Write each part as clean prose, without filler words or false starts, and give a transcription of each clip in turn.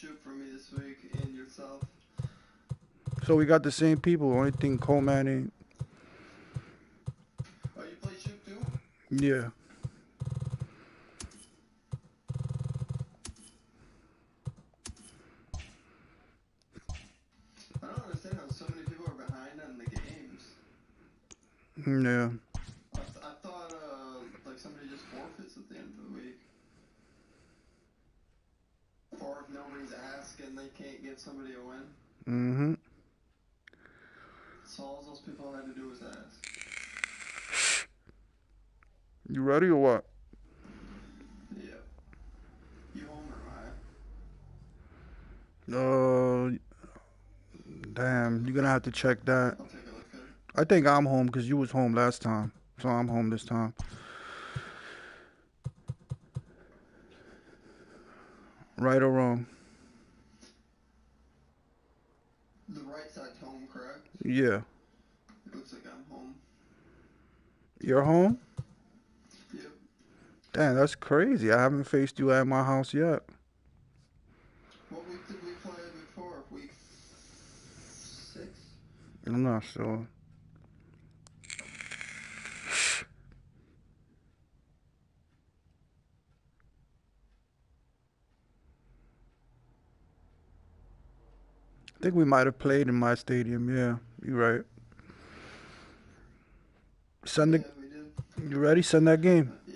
shoot for me this week and yourself. So we got the same people. Only thing Coleman ain't. Oh, you play shoot too? Yeah. I don't understand how so many people are behind on the games. Yeah. I thought like somebody just forfeits at the end of the week. Or if nobody's asking, they can't give somebody a win. Mm-hmm. So all those people had to do was ask. You ready or what? Yeah. You home or Damn. You're gonna have to check that. I'll take a look at it. I think I'm home because you was home last time, so I'm home this time. Right or wrong? The right side's home, correct? Yeah. It looks like I'm home. You're home? Yep. Damn, that's crazy. I haven't faced you at my house yet. What week did we play before? Week 6? I'm not sure. I think we might have played in my stadium. Yeah, you're right. Send the. Yeah, we did. You ready? Send that game. Yeah.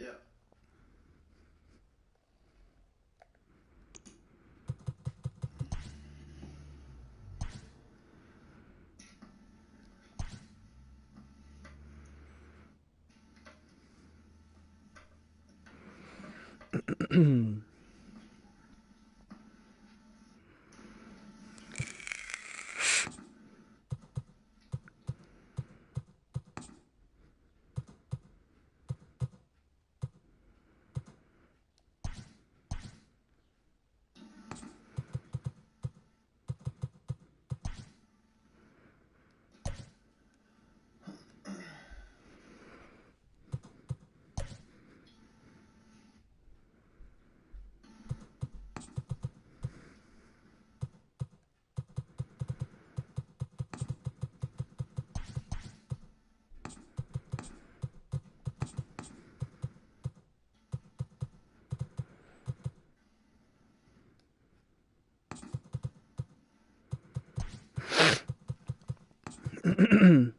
Alright,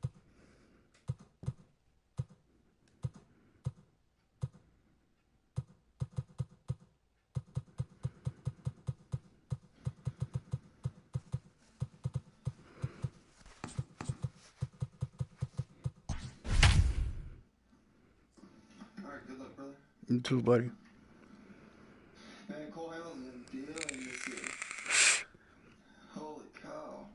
good luck, brother. You too, buddy. Man, Cole Hamilton dealing this year. Holy cow.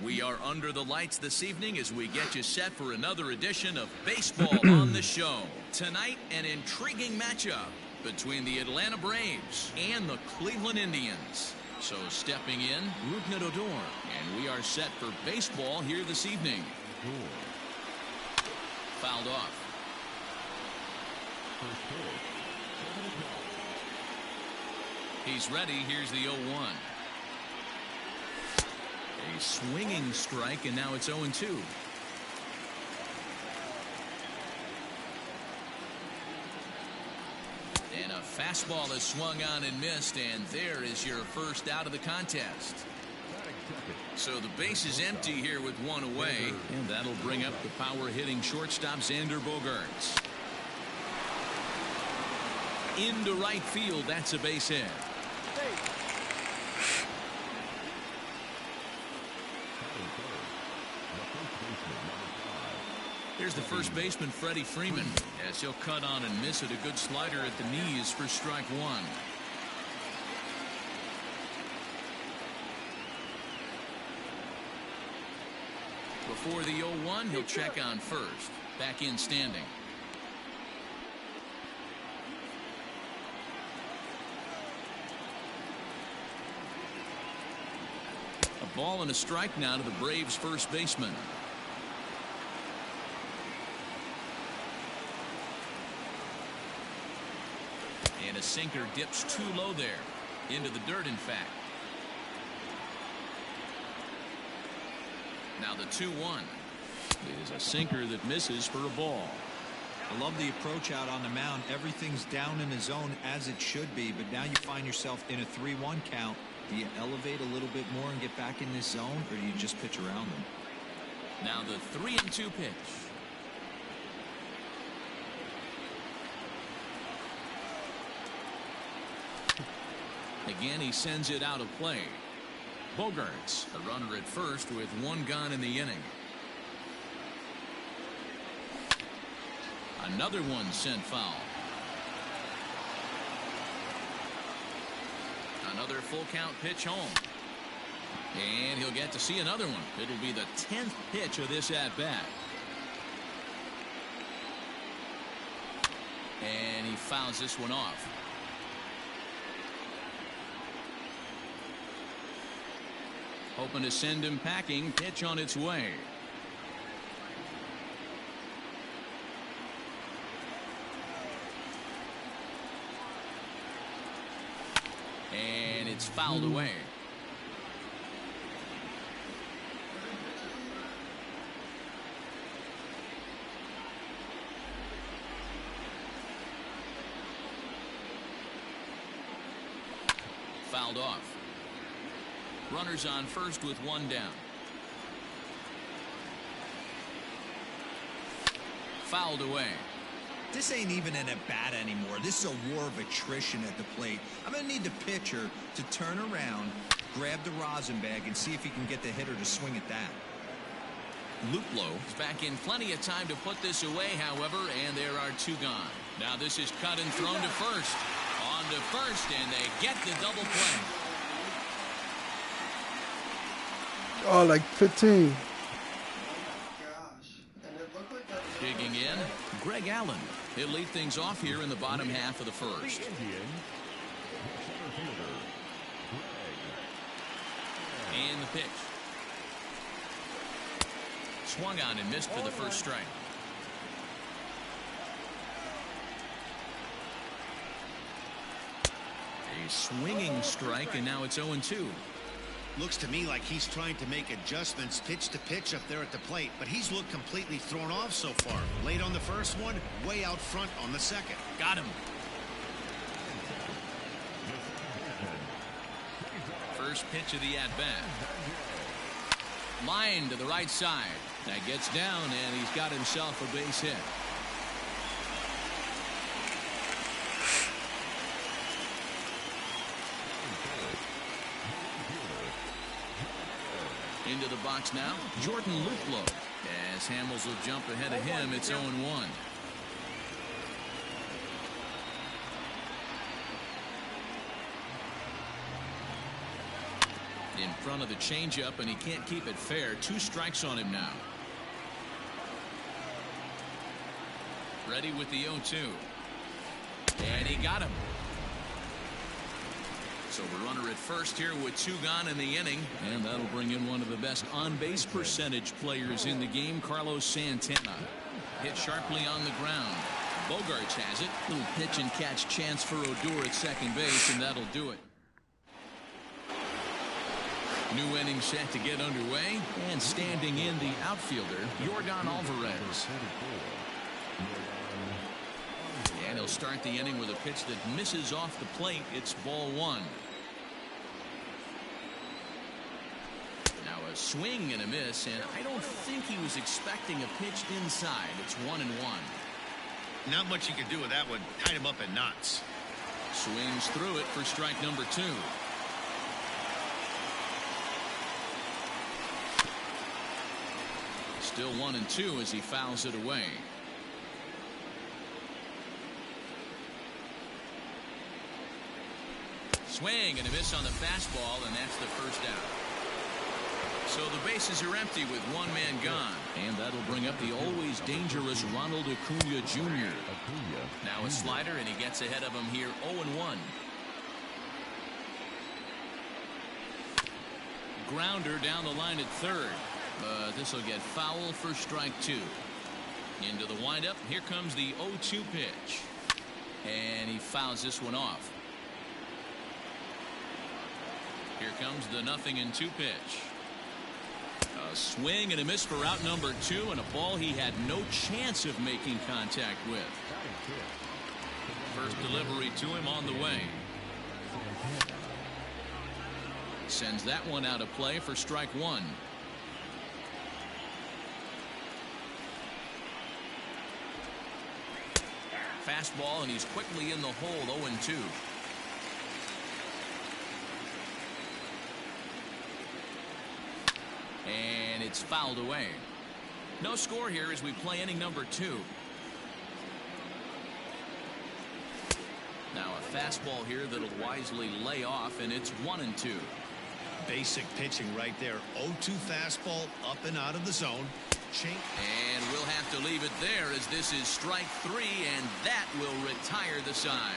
We are under the lights this evening as we get you set for another edition of Baseball on the Show. Tonight, an intriguing matchup between the Atlanta Braves and the Cleveland Indians. So stepping in, Rougned Odor, and we are set for baseball here this evening. Fouled off. He's ready. Here's the 0-1. A swinging strike, and now it's 0-2. And a fastball is swung on and missed, and there is your first out of the contest. So the base is empty here with one away, and that'll bring up the power-hitting shortstop Xander Bogaerts. Into right field, that's a base hit. Here's the first baseman, Freddie Freeman, as he'll cut on and miss it. A good slider at the knees for strike one. Before the 0-1, he'll check on first. Back in standing. A Ball and a strike now to the Braves first baseman. And a sinker dips too low there. Into the dirt, in fact. Now the 2-1 is a sinker that misses for a ball. I love the approach out on the mound. Everything's down in the zone as it should be, but now you find yourself in a 3-1 count. Do you elevate a little bit more and get back in this zone, or do you just pitch around them? Now the 3-2 pitch. Again, he sends it out of play. Bogarts, a runner at first with one gone in the inning. Another one sent foul. Another full count pitch home. And he'll get to see another one. It'll be the 10th pitch of this at-bat. And he fouls this one off. Hoping to send him packing. Pitch on its way. And it's fouled away. Fouled off. Runners on first with one down. Fouled away. This ain't even an at-bat anymore. This is a war of attrition at the plate. I'm going to need the pitcher to turn around, grab the rosin bag, and see if he can get the hitter to swing at that. Luplow is back in plenty of time to put this away, however, and there are two gone. Now this is cut and thrown to first. On to first, and they get the double play. Oh, like 15. Gosh. And it looked like that was Digging in, Greg Allen. He'll lead things off here in the bottom half of the first. And the pitch. Swung on and missed for the first strike. A swinging strike, and now it's 0-2. Looks to me like he's trying to make adjustments pitch to pitch up there at the plate, but he's looked completely thrown off so far. Late on the first one, way out front on the second. Got him. First pitch of the at-bat. Line to the right side. That gets down, and he's got himself a base hit. Into the box now, Jordan Luplow. As Hamels will jump ahead of him, it's 0-1. In front of the changeup, and he can't keep it fair. 2 strikes on him now. Ready with the 0-2. And he got him. So the runner at first here with 2 gone in the inning, and that'll bring in one of the best on-base percentage players in the game, Carlos Santana. Hit sharply on the ground. Bogarts has it. Little pitch and catch chance for Odor at second base, and that'll do it. New inning set to get underway, and standing in the outfielder, Yordan Alvarez. And he'll start the inning with a pitch that misses off the plate. It's ball 1. Now a swing and a miss, and I don't think he was expecting a pitch inside. It's 1-1. Not much you can do with that one. Tied him up in knots. Swings through it for strike number 2. Still 1-2 as he fouls it away. Swing and a miss on the fastball, and that's the first out. So the bases are empty with 1 man gone, and that'll bring up the always dangerous Ronald Acuna Jr. Now a slider, and he gets ahead of him here, 0-1. grounder down the line at third. But this will get foul for strike two. Into the windup. Here comes the 0-2 pitch. And he fouls this one off. Here comes the 0-2 pitch. A swing and a miss for out number two, and a ball he had no chance of making contact with. First delivery to him on the way. Sends that one out of play for strike one. Fastball, and he's quickly in the hole. 0-2. And it's fouled away. No score here as we play inning number two. Now a fastball here that'll wisely lay off, and it's 1-2. Basic pitching right there. 0-2 fastball up and out of the zone. And we'll have to leave it there as this is strike three, and that will retire the side.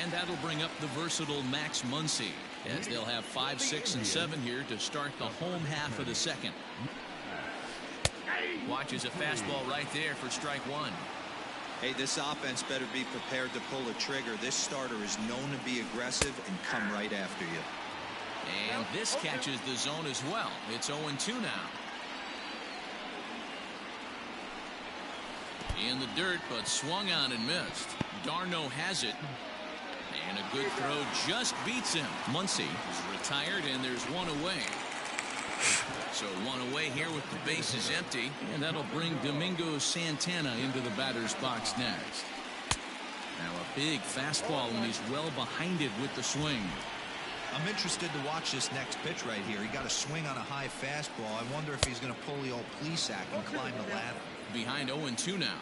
And that'll bring up the versatile Max Muncy, as they'll have 5, 6, and 7 here to start the home half of the second. Watches a fastball right there for strike one. Hey, this offense better be prepared to pull a trigger. This starter is known to be aggressive and come right after you. And this catches the zone as well. It's 0-2 now. In the dirt, but swung on and missed. Darno has it. And a good throw just beats him. Muncy is retired, and there's one away. So one away here with the bases empty, and that'll bring Domingo Santana into the batter's box next. Now a big fastball, and he's well behind it with the swing. I'm interested to watch this next pitch right here. He got a swing on a high fastball. I wonder if he's going to pull the old Plesac and climb the ladder. Behind 0-2 now.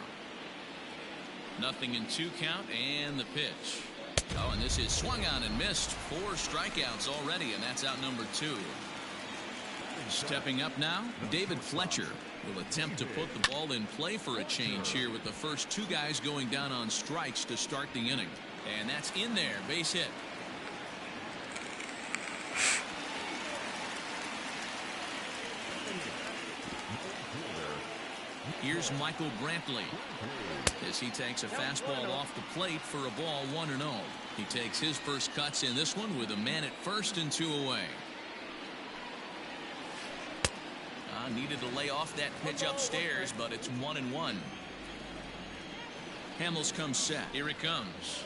0-2 count, and the pitch. Oh, and this is swung on and missed. 4 strikeouts already, and that's out number 2. Stepping up now, David Fletcher will attempt to put the ball in play for a change here with the first 2 guys going down on strikes to start the inning. And that's in there, base hit. Here's Michael Brantley as he takes a fastball off the plate for a ball 1-0. He takes his first cuts in this one with a man at first and 2 away. Needed to lay off that pitch upstairs, but it's 1-1. Hamels comes set. Here it comes.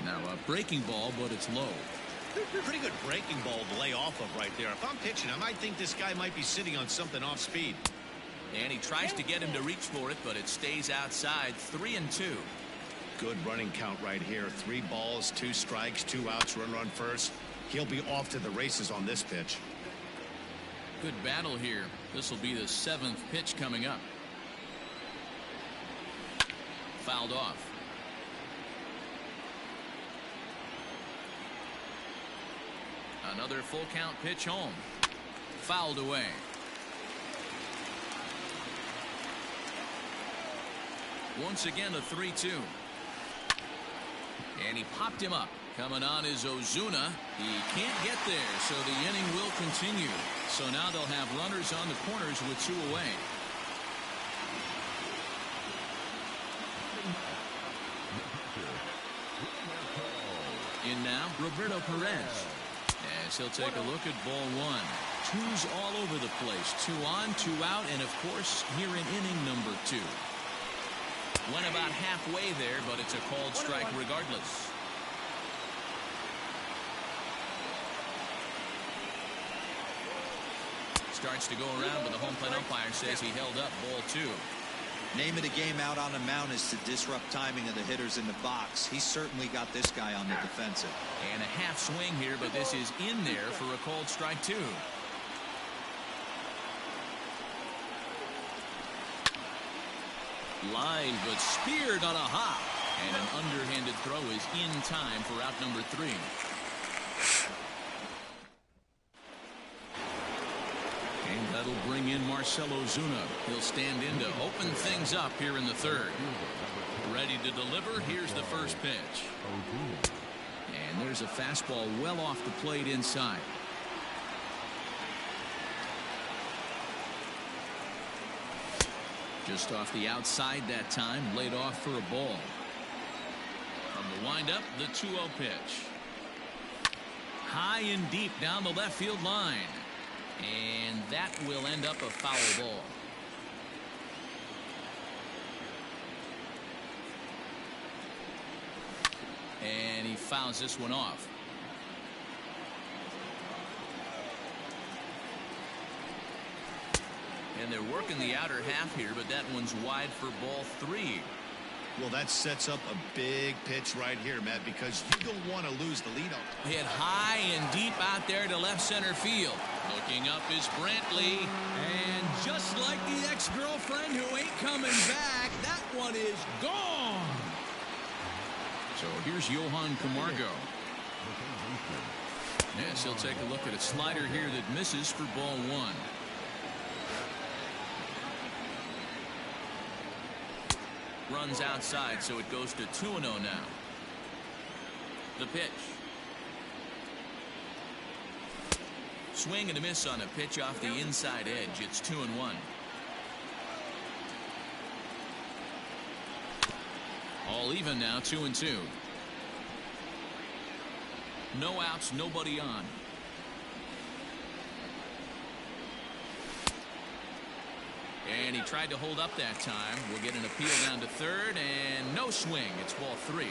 Now a breaking ball, but it's low. Pretty good breaking ball to lay off of right there. If I'm pitching, I might think this guy might be sitting on something off speed. And he tries to get him to reach for it, but it stays outside. 3-2. Good running count right here. 3 balls, 2 strikes, 2 outs, run first. He'll be off to the races on this pitch. Good battle here. This will be the 7th pitch coming up. Fouled off. Another full count pitch home. Fouled away. Once again a 3-2. And he popped him up. Coming on is Ozuna. He can't get there, so the inning will continue. So now they'll have runners on the corners with 2 away. In now, Roberto Perez. As he'll take a look at ball 1. 2s all over the place. 2 on, 2 out, and of course here in inning number 2. Went about halfway there, but it's a called strike regardless. Starts to go around, but the home plate umpire says he held up ball 2. Name of the game out on the mound is to disrupt timing of the hitters in the box. He's certainly got this guy on the defensive. And a half swing here, but this is in there for a called strike 2. Line, but speared on a hop. And an underhanded throw is in time for out number 3. And that'll bring in Marcelo Zuna. He'll stand in to open things up here in the third. Ready to deliver. Here's the first pitch. And there's a fastball well off the plate inside. Just off the outside that time, laid off for a ball. From the windup, the 2-0 pitch. High and deep down the left field line. And that will end up a foul ball. And he fouls this one off. And they're working the outer half here, but that one's wide for ball 3. Well, that sets up a big pitch right here, Matt, because you don't want to lose the leadoff. Hit high and deep out there to left center field. Looking up is Brantley. And just like the ex-girlfriend who ain't coming back, that one is gone. So here's Johan Camargo. Yes, he'll take a look at a slider here that misses for ball 1. Runs outside, so it goes to 2-0 now. The pitch. Swing and a miss on a pitch off the inside edge. It's 2-1. All even now, 2-2. No outs, nobody on. And he tried to hold up that time. We'll get an appeal down to third, and no swing. It's ball 3.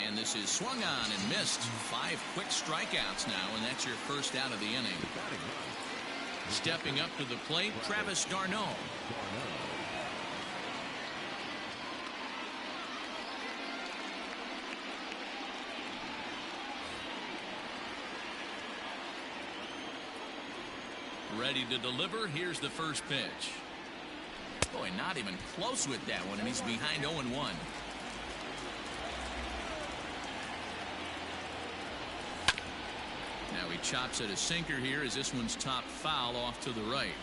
And this is swung on and missed. 5 quick strikeouts now, and that's your first out of the inning. Stepping up to the plate, Travis d'Arnaud. Ready to deliver. Here's the first pitch. Boy, not even close with that one, and he's behind 0-1. Now he chops at a sinker here as this one's top foul off to the right.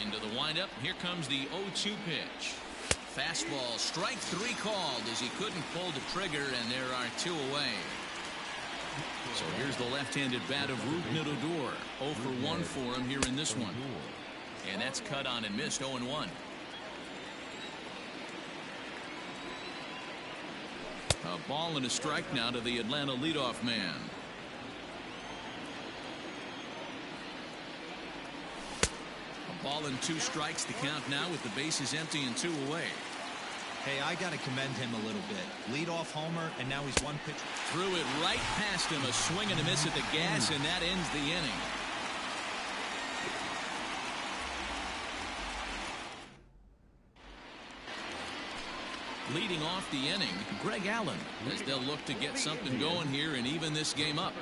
Into the windup. Here comes the 0-2 pitch. Fastball, strike 3 called as he couldn't pull the trigger, and there are 2 away. So here's the left-handed bat of Ruud Middeldoor. 0 for 1 for him here in this one. And that's cut on and missed. 0-1. A ball and a strike now to the Atlanta leadoff man. A ball and 2 strikes to count now with the bases empty and 2 away. Hey, I got to commend him a little bit. Leadoff homer, and now he's 1 pitch. Threw it right past him. A swing and a miss at the gas, and that ends the inning. Leading off the inning, Greg Allen, as they'll look to get something going here and even this game up.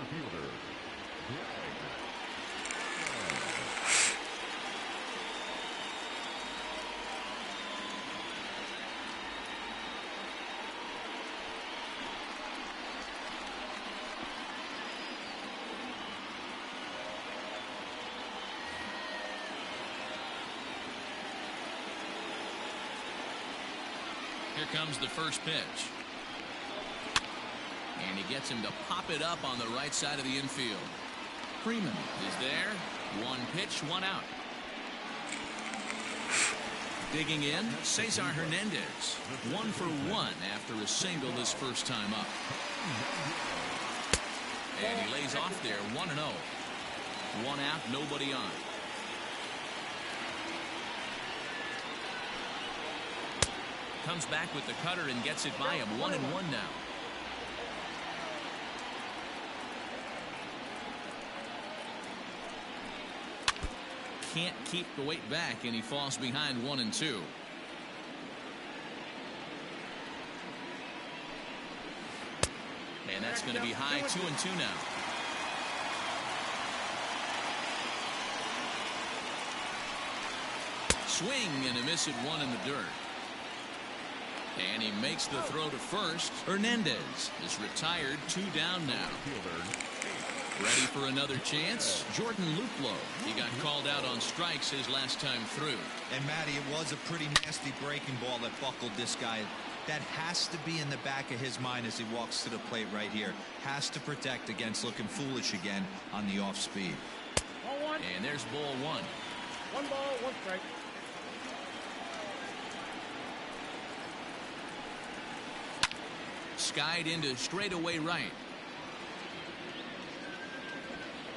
Here comes the first pitch. And he gets him to pop it up on the right side of the infield. Freeman is there. 1 pitch, 1 out. Digging in, Cesar Hernandez. 1 for 1 after a single this first time up. And he lays off there, 1-0. 1 out, nobody on. Comes back with the cutter and gets it by him. 1-1 now. Can't keep the weight back, and he falls behind 1-2. And that's going to be high. 2-2 now. Swing and a miss at 1 in the dirt. And he makes the throw to first. Hernandez is retired, 2 down now. Ready for another chance. Jordan Luplow. He got called out on strikes his last time through. And Matty, it was a pretty nasty breaking ball that buckled this guy. That has to be in the back of his mind as he walks to the plate right here. Has to protect against looking foolish again on the off speed. Ball 1. And there's ball 1. 1 ball, 1 strike. Skied into straightaway right.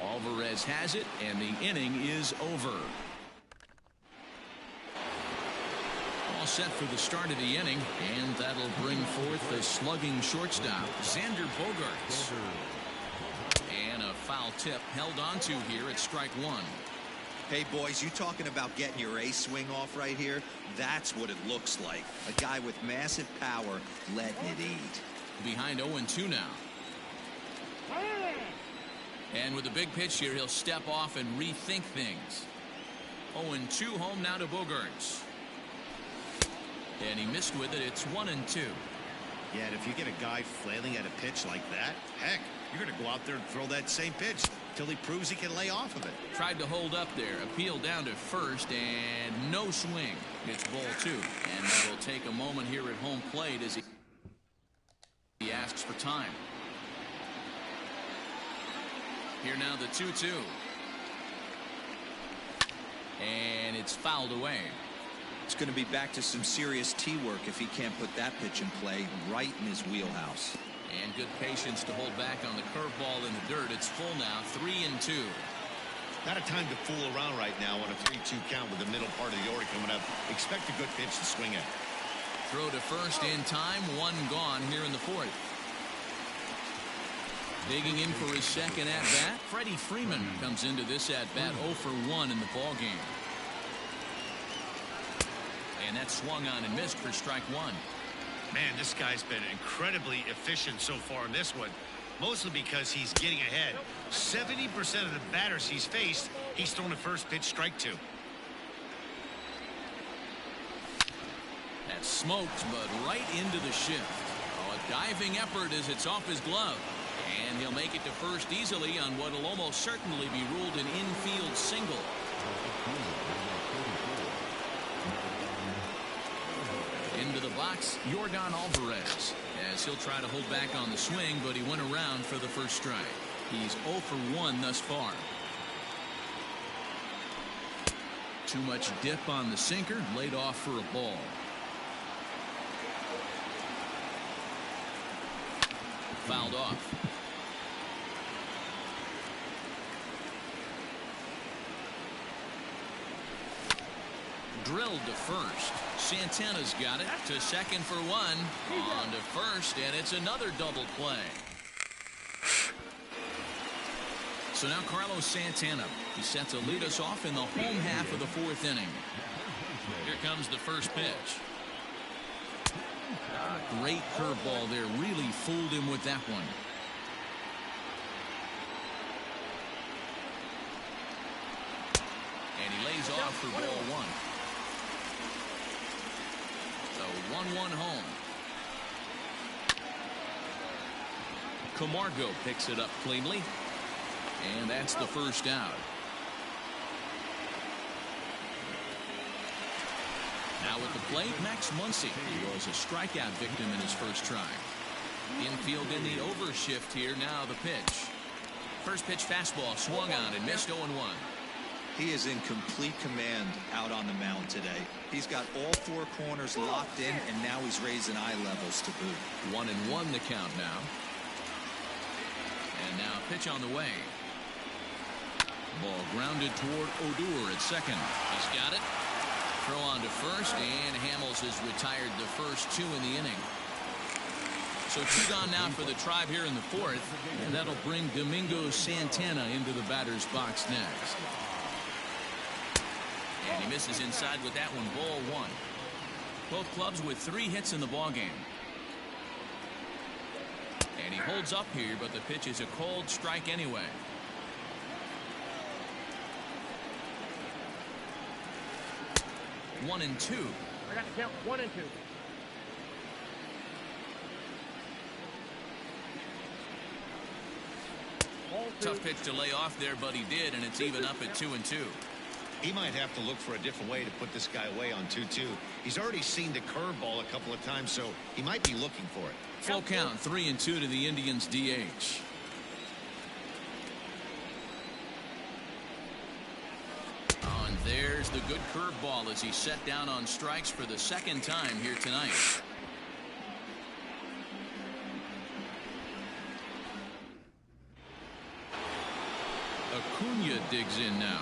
Alvarez has it, and the inning is over. All set for the start of the inning, and that'll bring forth the slugging shortstop, Xander Bogaerts. And a foul tip held onto here at strike 1. Hey, boys, you talking about getting your ace swing off right here? That's what it looks like. A guy with massive power letting it eat. Behind 0-2 now. And with a big pitch here, he'll step off and rethink things. 0-2 home now to Bogaerts. And he missed with it. It's 1-2. Yeah, and if you get a guy flailing at a pitch like that, heck, you're going to go out there and throw that same pitch till he proves he can lay off of it. Tried to hold up there. Appeal down to first, and no swing. It's ball 2. And that will take a moment here at home plate as he asks for time. Here now the 2-2. And it's fouled away. It's going to be back to some serious tee work if he can't put that pitch in play right in his wheelhouse. And good patience to hold back on the curveball in the dirt. It's full now, 3-2. Not a time to fool around right now on a 3-2 count with the middle part of the order coming up. Expect a good pitch to swing at. Throw to first in time, 1 gone here in the 4th. Digging in for his second at-bat, Freddie Freeman comes into this at-bat 0 for 1 in the ballgame. And that swung on and missed for strike 1. Man, this guy's been incredibly efficient so far in this one, mostly because he's getting ahead. 70% of the batters he's faced, he's thrown a first pitch strike 2. That's smoked, but right into the shift. Oh, a diving effort as it's off his glove. And he'll make it to first easily on what will almost certainly be ruled an infield single. Into the box, Yordan Alvarez, as he'll try to hold back on the swing, but he went around for the first strike. He's 0 for 1 thus far. Too much dip on the sinker, laid off for a ball. Fouled off. Drilled to first. Santana's got it to second for 1. On to first, and it's another double play. So now Carlos Santana. He's set to lead us off in the home half of the 4th inning. Here comes the first pitch. Great curveball there. Really fooled him with that one. And he lays off for ball 1. So 1-1 home. Camargo picks it up cleanly. And that's the first out. Now at the plate, Max Muncy. He was a strikeout victim in his first try. Infield in the overshift here. Now the pitch. First pitch fastball swung on and missed 0-1. He is in complete command out on the mound today. He's got all 4 corners locked in, and now he's raising eye levels to boot. 1-1 the count now. And now pitch on the way. Ball grounded toward Odor at second. He's got it. Throw on to first, and Hamels has retired the first 2 in the inning. So 2 gone now for the Tribe here in the 4th, and that'll bring Domingo Santana into the batter's box next. And he misses inside with that one, ball 1. Both clubs with 3 hits in the ballgame. And he holds up here, but the pitch is a cold strike anyway. One and 2. I got the count 1-2. Tough pitch to lay off there, but he did, and it's even up at 2-2. He might have to look for a different way to put this guy away on 2-2. He's already seen the curveball a couple of times, so he might be looking for it. Full count, 3-2 to the Indians DH. And there's the good curveball as he's set down on strikes for the second time here tonight. Acuna digs in now.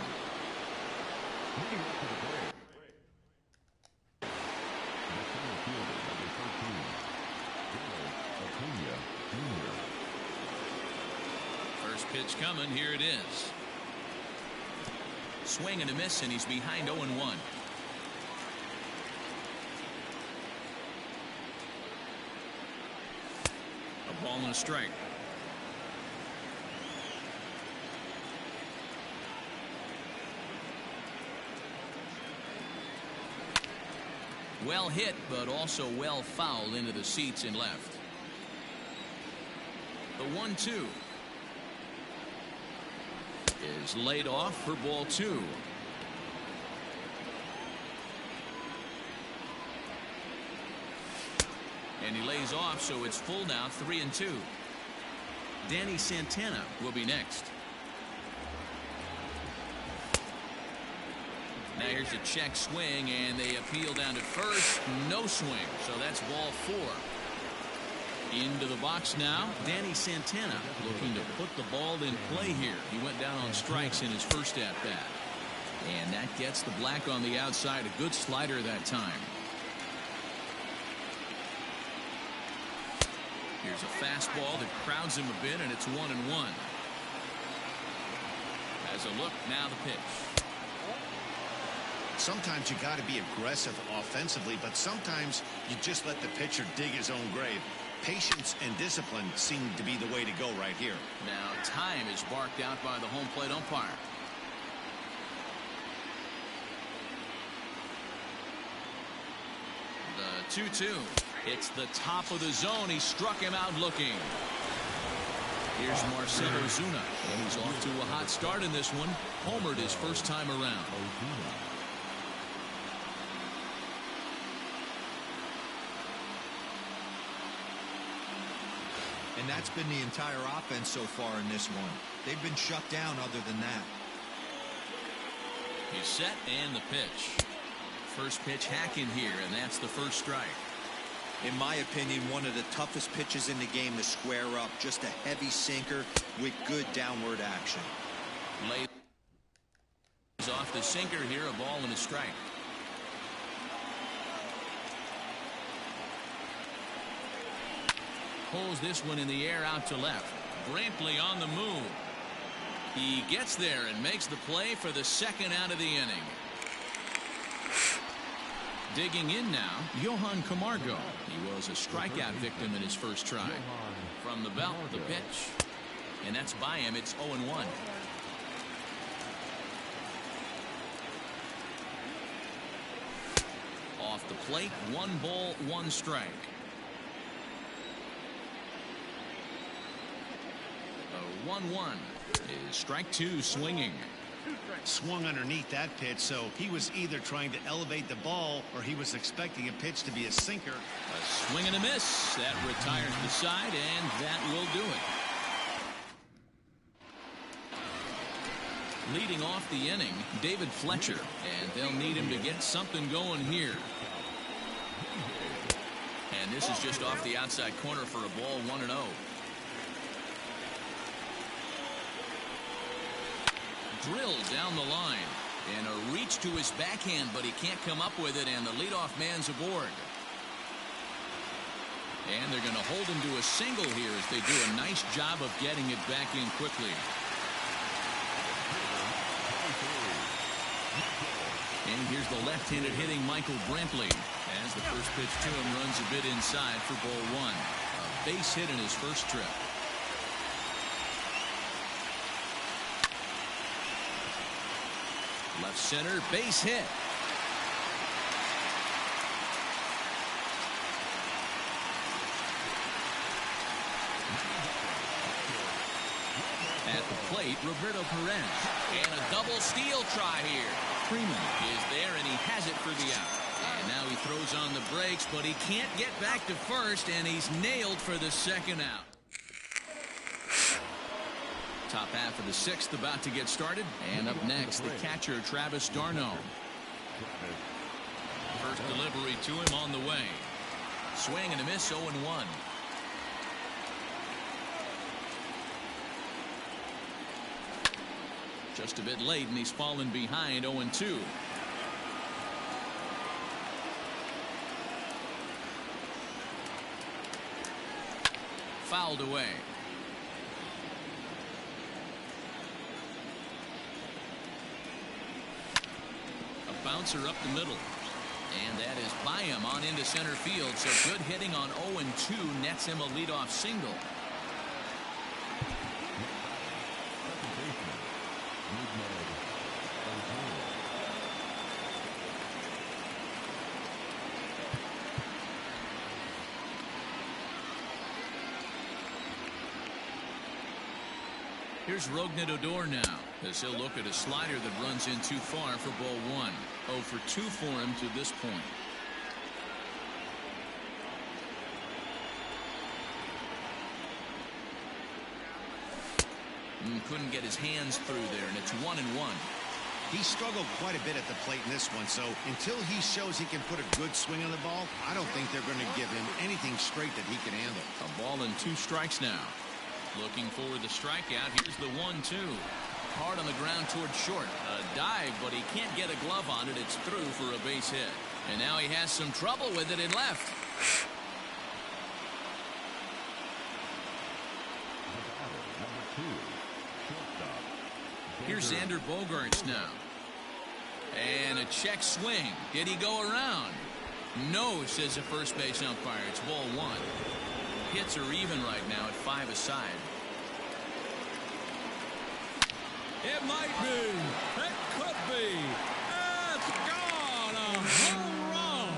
First pitch coming. Here it is. Swing and a miss, and he's behind 0-1. A ball and a strike. Well hit, but also well fouled into the seats and left. The 1-2 is laid off for ball 2. And he lays off, so it's full now, 3-2. Danny Santana will be next. Now here's a check swing, and they appeal down to first. No swing, so that's ball 4. Into the box now, Danny Santana looking to put the ball in play here. He went down on strikes in his first at-bat. And that gets the black on the outside. A good slider that time. Here's a fastball that crowds him a bit, and it's 1-1. As a look, now the pitch. Sometimes you got to be aggressive offensively, but sometimes you just let the pitcher dig his own grave. Patience and discipline seem to be the way to go right here. Now time is barked out by the home plate umpire. The 2-2. It's the top of the zone. He struck him out looking. Here's Marcell Ozuna. And he's off to a hot start in this one. Homered his first time around. And that's been the entire offense so far in this one. They've been shut down other than that. He's set and the pitch. First pitch hacking here, and that's the first strike. In my opinion, one of the toughest pitches in the game to square up. Just a heavy sinker with good downward action. Lays off the sinker here, a ball and a strike. Pulls this one in the air out to left. Brantley on the move. He gets there and makes the play for the second out of the inning. Digging in now, Johan Camargo. He was a strikeout victim in his first try. From the belt, the pitch. And that's by him. It's 0-1. Off the plate, 1 ball, 1 strike. 1-1 is strike 2 swinging. Swung underneath that pitch, so he was either trying to elevate the ball or he was expecting a pitch to be a sinker. A swing and a miss. That retires the side, and that will do it. Leading off the inning, David Fletcher, and they'll need him to get something going here. And this is just off the outside corner for a ball, 1-0. Drilled down the line, and a reach to his backhand, but he can't come up with it, and the leadoff man's aboard. And they're going to hold him to a single here as they do a nice job of getting it back in quickly. And here's the left-handed hitting Michael Brantley as the first pitch to him runs a bit inside for ball 1. A base hit in his first trip. Left center, base hit. At at the plate, Roberto Perez. And a double steal try here. Freeman is there, and he has it for the out. And now he throws on the brakes, but he can't get back to first, and he's nailed for the second out. Top half of the sixth about to get started. And up next, the catcher, Travis d'Arnaud. First delivery to him on the way. Swing and a miss, 0-1. Just a bit late, and he's fallen behind, 0-2. Fouled away. A bouncer up the middle. And that is by him on into center field. So good hitting on 0-2 nets him a leadoff single. Here's Rougned Odor now, as he'll look at a slider that runs in too far for ball one. 0 for 2 for him to this point. Couldn't get his hands through there, and it's 1-1. He struggled quite a bit at the plate in this one, so until he shows he can put a good swing on the ball, I don't think they're going to give him anything straight that he can handle. A ball and 2 strikes now. Looking for the strikeout. Here's the 1-2. Hard on the ground towards short. A dive, but he can't get a glove on it. It's through for a base hit. And now he has some trouble with it in left. Here's Xander Bogaerts now. And a check swing. Did he go around? No, says the first base umpire. It's ball 1. Hits are even right now at 5 aside. It might be. It could be. It's gone. A home run.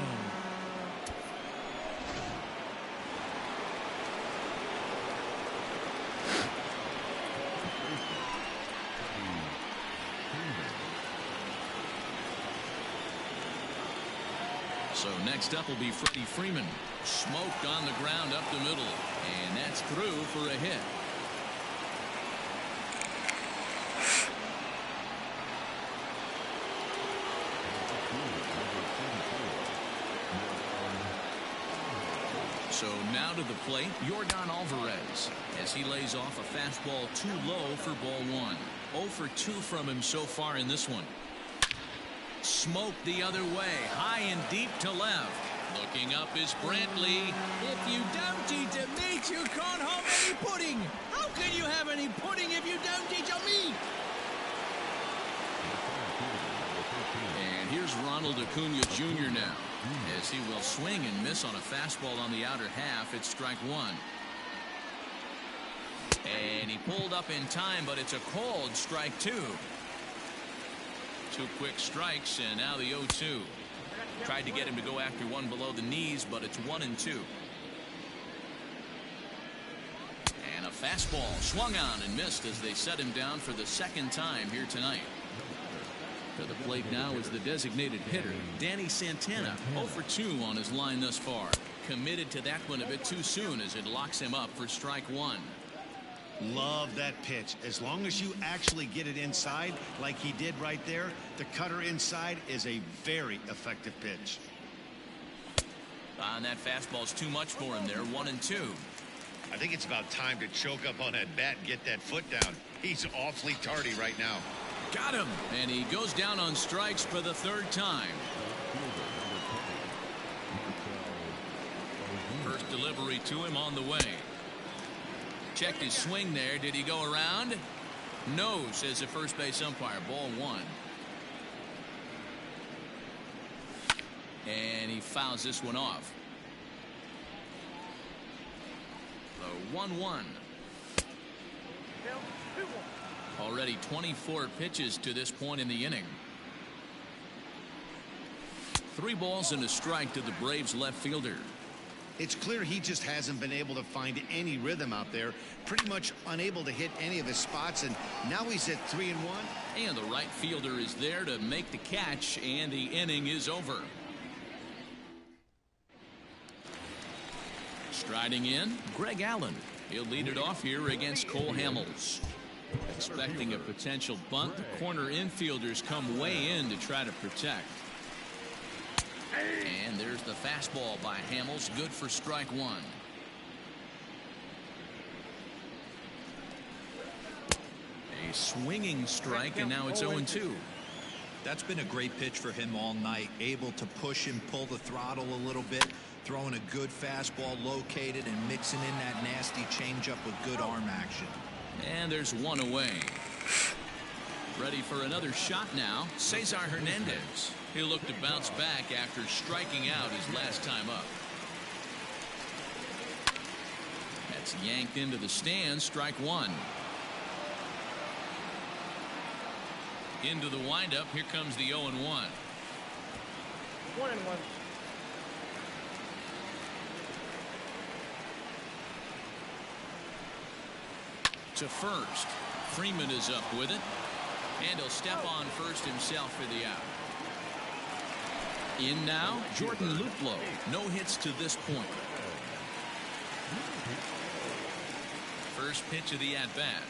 So next up will be Freddie Freeman. Smoked on the ground up the middle. And that's through for a hit. So now to the plate, Yordan Alvarez, as he lays off a fastball too low for ball 1. 0 for 2 from him so far in this one. Smoked the other way, high and deep to left. Looking up is Brantley. If you don't eat the meat, you can't have any pudding. How can you have any pudding if you don't eat your meat? And here's Ronald Acuna Jr. now, as he will swing and miss on a fastball on the outer half. It's strike 1. And he pulled up in time, but it's a cold strike 2. 2 quick strikes, and now the 0-2. Tried to get him to go after one below the knees, but it's 1-2. And a fastball swung on and missed as they set him down for the second time here tonight. To the plate now is the designated hitter, Danny Santana. 0 for 2 on his line thus far. Committed to that one a bit too soon as it locks him up for strike 1. Love that pitch. As long as you actually get it inside like he did right there, the cutter inside is a very effective pitch. And that fastball's too much for him there. 1-2. I think it's about time to choke up on that bat and get that foot down. He's awfully tardy right now. Got him. And he goes down on strikes for the 3rd time. First delivery to him on the way. Checked his swing there. Did he go around? No, says the first base umpire. Ball 1. And he fouls this one off. The 1-1. Already 24 pitches to this point in the inning. 3 balls and a strike to the Braves left fielder. It's clear he just hasn't been able to find any rhythm out there. Pretty much unable to hit any of his spots, and now he's at 3-1. And the right fielder is there to make the catch, and the inning is over. Striding in, Greg Allen. He'll lead it off here against Cole Hamels. Expecting a potential bunt, the corner infielders come way in to try to protect. And there's the fastball by Hamels, good for strike one. A swinging strike, and now it's 0-2. That's been a great pitch for him all night. Able to push and pull the throttle a little bit, throwing a good fastball located and mixing in that nasty changeup with good arm action. And there's one away. Ready for another shot now, Cesar Hernandez. He'll look to bounce back after striking out his last time up. That's yanked into the stands, strike one. Into the windup, here comes the 0-1. 1-1. To first, Freeman is up with it, and he'll step on first himself for the out. In now, Jordan Luplow. No hits to this point. First pitch of the at-bat.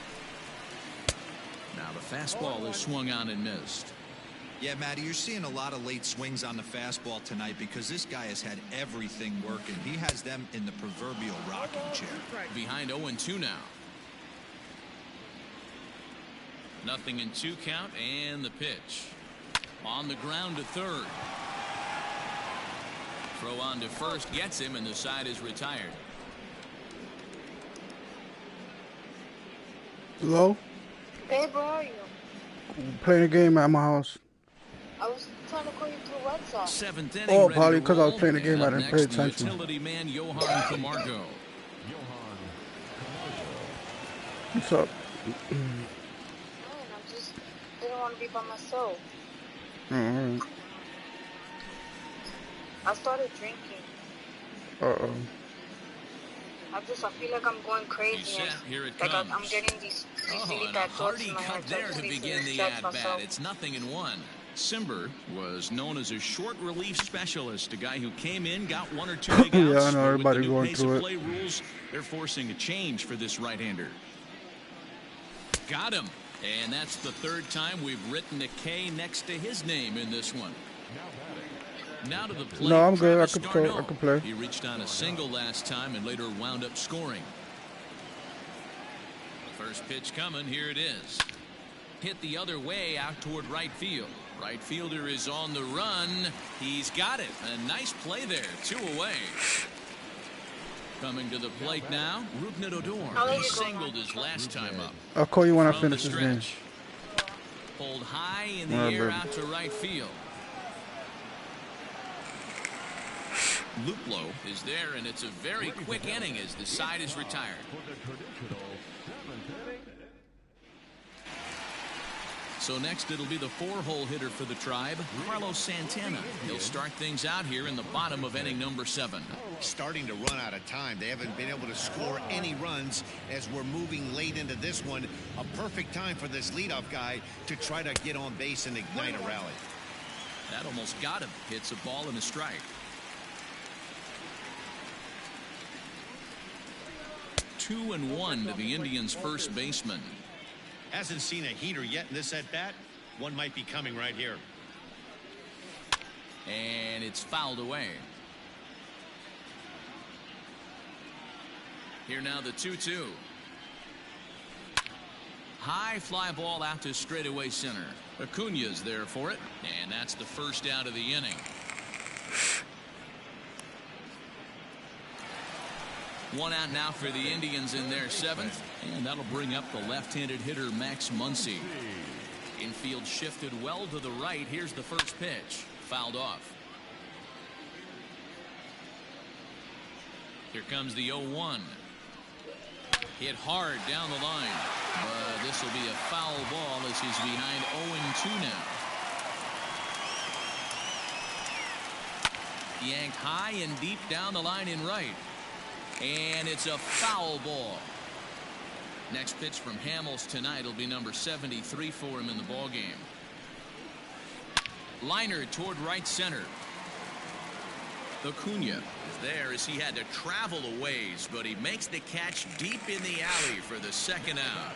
Now the fastball is swung on and missed. Yeah, Matty, you're seeing a lot of late swings on the fastball tonight because this guy has had everything working. He has them in the proverbial rocking chair. Behind 0-2 now. Nothing in 2 count, and the pitch. On the ground to third. Throw on to first gets him, and the side is retired. Hello? Babe, where are you? Playing a game at my house. I was trying to call you through WhatsApp. 7th inning. Oh, ready probably to because I was roll. playing the game, And I up didn't pay next, the attention. utility man, Johan Camargo. What's up? Man, I just didn't want to be by myself. Alright. I started drinking. Uh-oh. I feel like I'm going crazy. He's set. Here it like comes. I'm getting these Oh, really and a bad thoughts hearty in my cut head. So I there just to need begin the distract at-bat. myself. It's 0-1. Simber was known as a short relief specialist, a guy who came in, got 1 or 2 big outs. Yeah, I know but with everybody the new going pace through of it. play rules, they're forcing a change for this right-hander. Got him. And that's the 3rd time we've written a K next to his name in this one. Now to the plate. No, I'm good. Travis I could play. He reached on a single last time and later wound up scoring. The first pitch coming. Here it is. Hit the other way out toward right field. Right fielder is on the run. He's got it. A nice play there. 2 away. Coming to the plate now, Rougned Odor. He singled his last time up. I'll call you when I From finish the this game. stretch. Pulled high in the All right, air baby. out to right field. Luplow is there, and it's a very quick inning as the side is retired. So next it'll be the 4-hole hitter for the Tribe, Carlos Santana. He'll start things out here in the bottom of inning number 7. Starting to run out of time. They haven't been able to score any runs as we're moving late into this one. A perfect time for this leadoff guy to try to get on base and ignite a rally. That almost got him. Hits a ball and a strike. 2-1 to the Indians' first baseman. Hasn't seen a heater yet in this at-bat. One might be coming right here. And it's fouled away. Here now the 2-2. High fly ball out to straightaway center. Acuna's there for it, and that's the first out of the inning. One out now for the Indians in their 7th, and that'll bring up the left-handed hitter Max Muncy. Infield shifted well to the right. Here's the first pitch. Fouled off. Here comes the 0-1. Hit hard down the line, but this will be a foul ball as he's behind 0-2 now. yanked high and deep down the line in right. And it's a foul ball. Next pitch from Hamels tonight will be number 73 for him in the ballgame. Liner toward right center. Acuna is there as he had to travel a ways, but he makes the catch deep in the alley for the second out.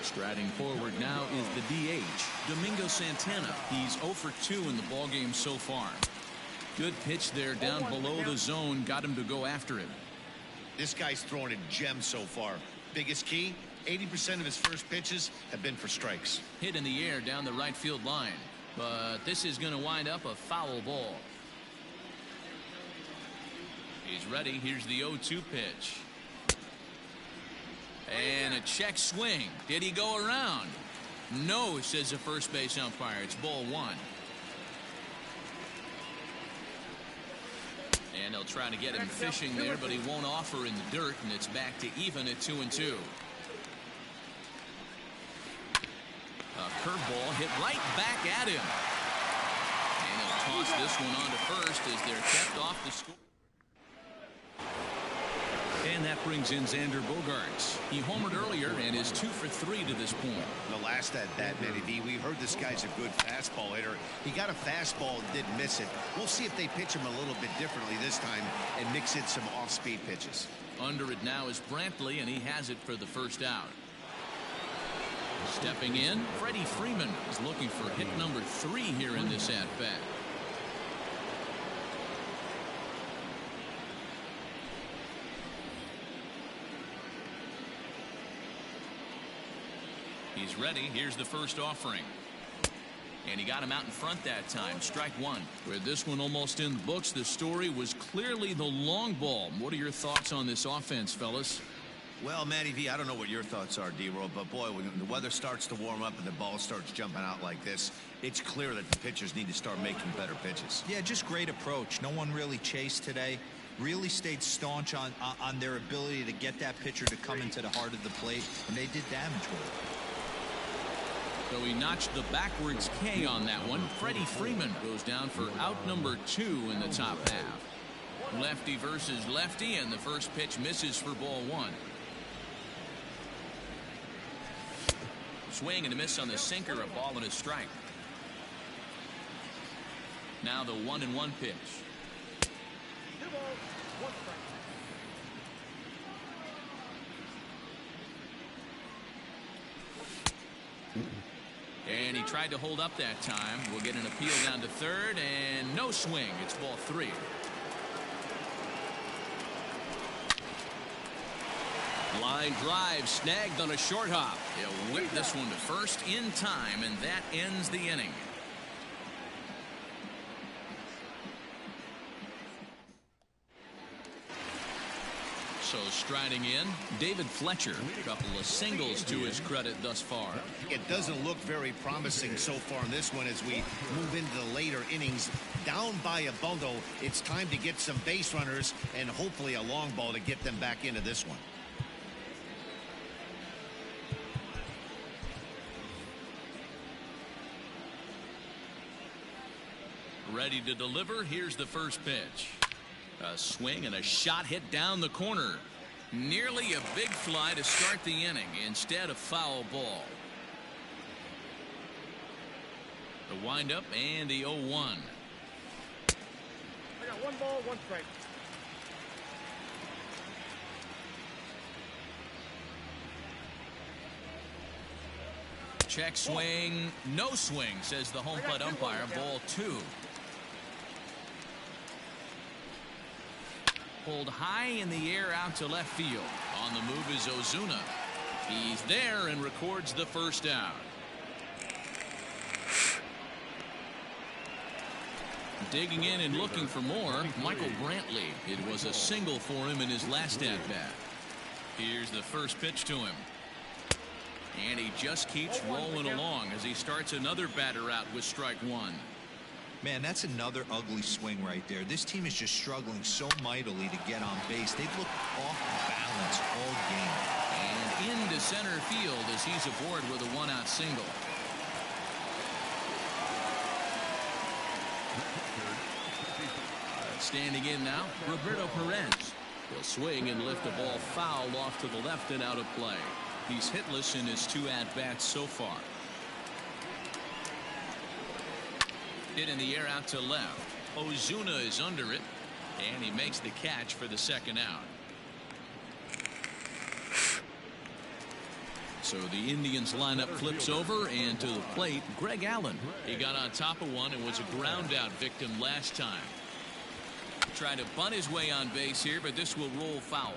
Striding forward now is the DH, Domingo Santana. He's 0 for 2 in the ballgame so far. Good pitch there down below the zone, got him to go after it. This guy's throwing a gem so far. Biggest key, 80% of his first pitches have been for strikes. Hit in the air down the right field line, but this is going to wind up a foul ball. He's ready. Here's the 0-2 pitch. And a check swing. Did he go around? No, says the first base umpire. It's ball 1. And they'll try to get him fishing there, but he won't offer in the dirt, and it's back to even at 2-2. A curveball hit right back at him. And he'll toss this one on to first as they're kept off the score. And that brings in Xander Bogaerts. He homered earlier and is 2 for 3 to this point. The last at bat, Matty V, we heard this guy's a good fastball hitter. He got a fastball and didn't miss it. We'll see if they pitch him a little bit differently this time and mix in some off-speed pitches. Under it now is Brantley, and he has it for the first out. Stepping in, Freddie Freeman is looking for hit number 3 here in this at-bat. He's ready. Here's the first offering. And he got him out in front that time. Strike 1. With this one almost in the books, the story was clearly the long ball. What are your thoughts on this offense, fellas? Well, Matty V, I don't know what your thoughts are, D-Roll, but boy, when the weather starts to warm up and the ball starts jumping out like this, it's clear that the pitchers need to start making better pitches. Yeah, just great approach. No one really chased today. Really stayed staunch on their ability to get that pitcher to come into the heart of the plate, and they did damage with it. So he notched the backwards K on that one. Freddie Freeman goes down for out number 2 in the top half. Lefty versus lefty, and the first pitch misses for ball 1. Swing and a miss on the sinker, a ball and a strike. Now the 1-1 pitch. 2 balls, 1 strike. And he tried to hold up that time. We'll get an appeal down to third, and no swing. It's ball 3. Line drive snagged on a short hop. He'll whip this one to first in time, and that ends the inning. So striding in, David Fletcher. A couple of singles to his credit thus far. It doesn't look very promising so far in this one as we move into the later innings. Down by a bundle, it's time to get some base runners and hopefully a long ball to get them back into this one. Ready to deliver. Here's the first pitch. A swing and a shot hit down the corner. Nearly a big fly to start the inning. Instead, a foul ball. The windup and the 0-1. I got 1 ball, 1 strike. Check swing. No swing, says the home plate umpire. Ball 2. Pulled high in the air out to left field. On the move is Ozuna. He's there and records the first out. Digging in and looking for more, Michael Brantley. It was a single for him in his last at-bat. Here's the first pitch to him. And he just keeps rolling along as he starts another batter out with strike 1. Man, that's another ugly swing right there. This team is just struggling so mightily to get on base. They've looked off balance all game. And into center field as he's aboard with a 1-out single. Standing in now, Roberto Perez. He'll swing and lift the ball foul off to the left and out of play. He's hitless in his 2 at-bats so far. Hit in the air out to left. Ozuna is under it, and he makes the catch for the second out. So the Indians lineup flips over, and to the plate, Greg Allen. He got on top of one and was a ground out victim last time. Tried to bunt his way on base here, but this will roll foul.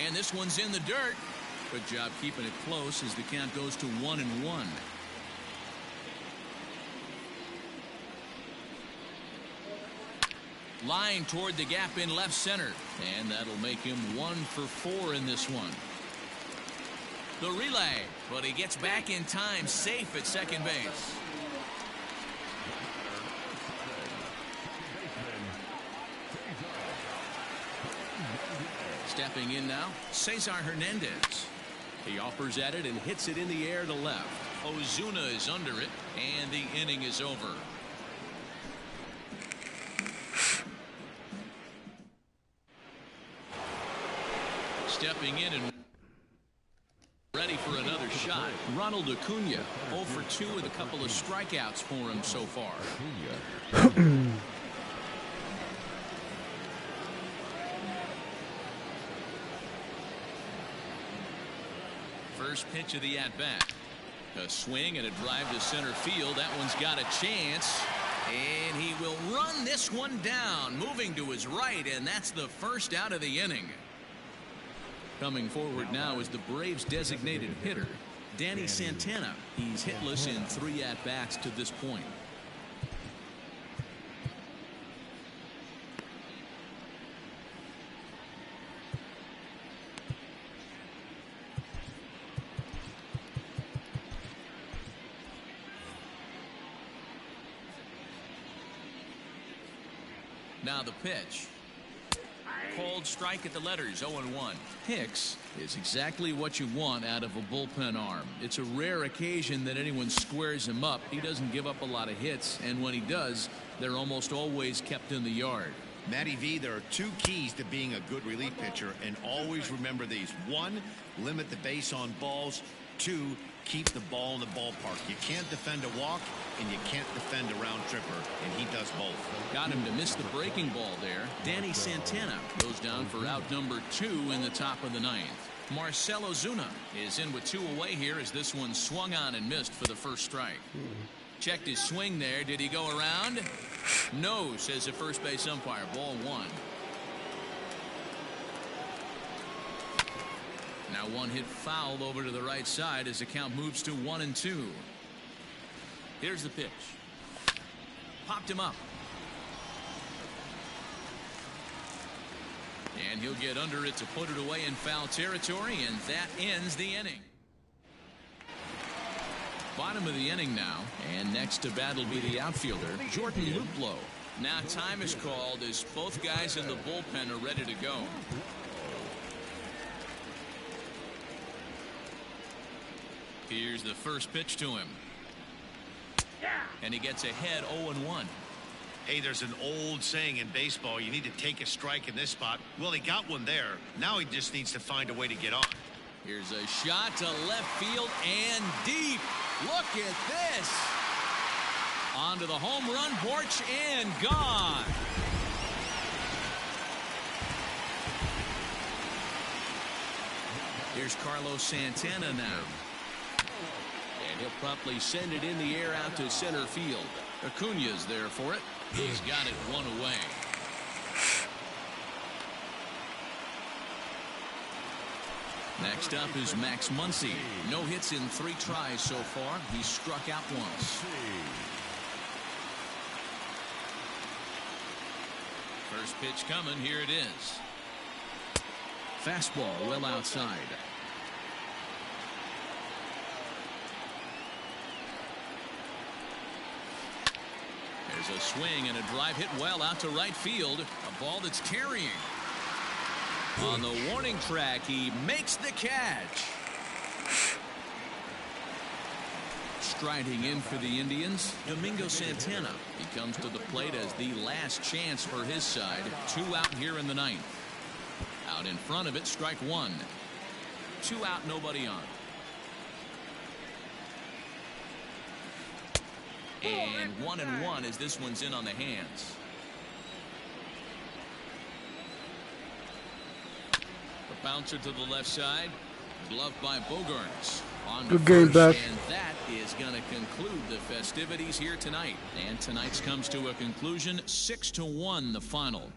And this one's in the dirt. Good job keeping it close as the count goes to 1-1. Line toward the gap in left center, and that'll make him 1 for 4 in this one. The relay, but he gets back in time, safe at second base. Stepping in now, Cesar Hernandez. He offers at it and hits it in the air to left. Ozuna is under it, and the inning is over. Stepping in and ready for another shot, Ronald Acuna, 0 for 2 with a couple of strikeouts for him so far. First pitch of the at-bat. A swing and a drive to center field. That one's got a chance. And he will run this one down, moving to his right, and that's the first out of the inning. Coming forward now is the Braves' designated hitter, Danny Santana. He's hitless in 3 at-bats to this point. Now the pitch. Cold strike at the letters, 0-1. Hicks is exactly what you want out of a bullpen arm. It's a rare occasion that anyone squares him up. He doesn't give up a lot of hits, and when he does, they're almost always kept in the yard. Matty V, there are 2 keys to being a good relief pitcher, and always remember these. 1, limit the base on balls. 2, keep the ball in the ballpark. You can't defend a walk, and you can't defend a round tripper, and he does both. Got him to miss the breaking ball there. Danny Santana goes down for out number 2 in the top of the 9th. Marcell Ozuna is in with 2 away here as this one swung on and missed for the first strike. Checked his swing there. Did he go around? No, says the first base umpire. Ball 1. Now one hit foul over to the right side as the count moves to 1-2. Here's the pitch. Popped him up. And he'll get under it to put it away in foul territory, and that ends the inning. Bottom of the inning now, and next to bat will be the outfielder, Jordan Luplow. Now time is called as both guys in the bullpen are ready to go. Here's the first pitch to him. And he gets ahead 0-1. Hey, there's an old saying in baseball, you need to take a strike in this spot. Well, he got one there. Now he just needs to find a way to get on. Here's a shot to left field and deep. Look at this. Onto the home run porch and gone. Here's Carlos Santana now. And he'll promptly send it in the air out to center field. Acuna's there for it. He's got it 1 away. Next up is Max Muncy. No hits in 3 tries so far. He's struck out once. First pitch coming. Here it is. Fastball well outside. There's a swing and a drive hit well out to right field. A ball that's carrying. On the warning track, he makes the catch. Striding in for the Indians, Domingo Santana. He comes to the plate as the last chance for his side. 2 out here in the ninth. Out in front of it, strike one. 2 out, nobody on. And 1-1 as this one's in on the hands. The bouncer to the left side. Gloved by Bogarts. On Good game, Beth. And that is going to conclude the festivities here tonight. And tonight's comes to a conclusion. 6-1 the final.